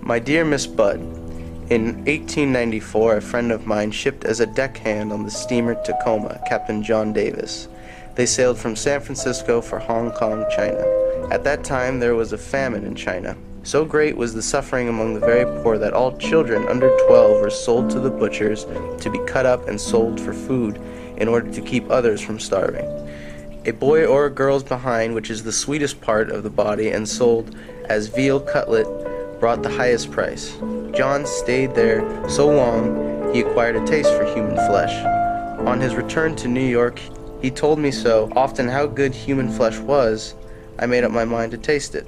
My dear Miss Budd, in 1894 a friend of mine shipped as a deckhand on the steamer Tacoma, Captain John Davis. They sailed from San Francisco for Hong Kong, China. At that time there was a famine in China. So great was the suffering among the very poor that all children under 12 were sold to the butchers to be cut up and sold for food in order to keep others from starving. A boy or a girl's behind, which is the sweetest part of the body and sold as veal cutlet, brought the highest price. John stayed there so long he acquired a taste for human flesh. On his return to New York, he told me so often how good human flesh was, I made up my mind to taste it.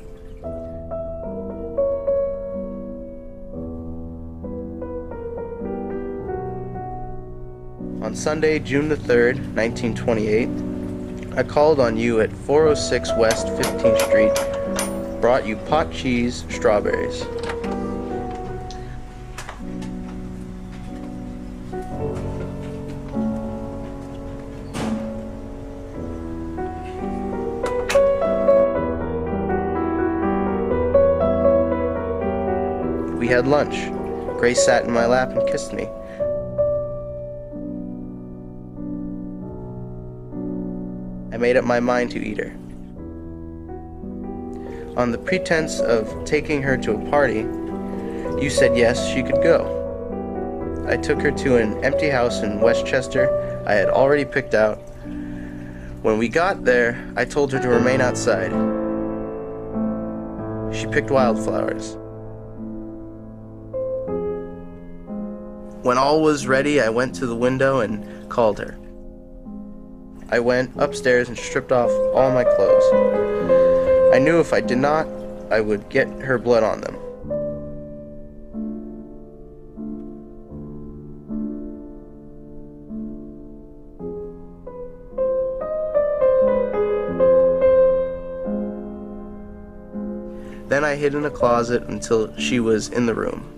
On Sunday, June the 3rd, 1928, I called on you at 406 West 15th Street, brought you pot cheese, strawberries. We had lunch. Grace sat in my lap and kissed me. I made up my mind to eat her. On the pretense of taking her to a party, you said yes, she could go. I took her to an empty house in Westchester I had already picked out. When we got there, I told her to remain outside. She picked wildflowers. When all was ready, I went to the window and called her. I went upstairs and stripped off all my clothes. I knew if I did not, I would get her blood on them. Then I hid in a closet until she was in the room.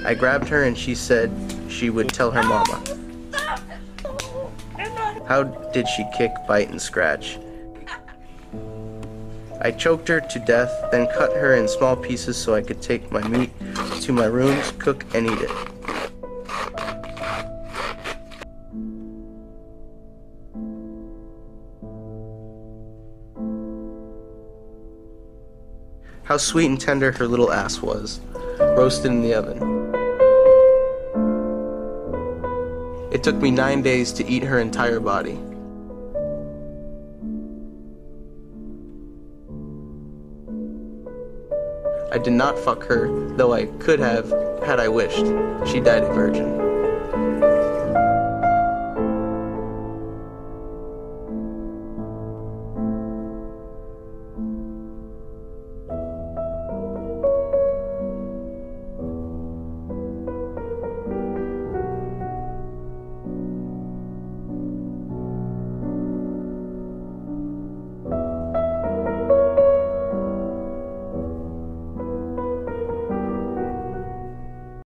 I grabbed her and she said she would tell her mama. How did she kick, bite, and scratch? I choked her to death, then cut her in small pieces so I could take my meat to my rooms, cook, and eat it. How sweet and tender her little ass was, roasted in the oven. It took me 9 days to eat her entire body. I did not fuck her, though I could have had I wished. She died a virgin.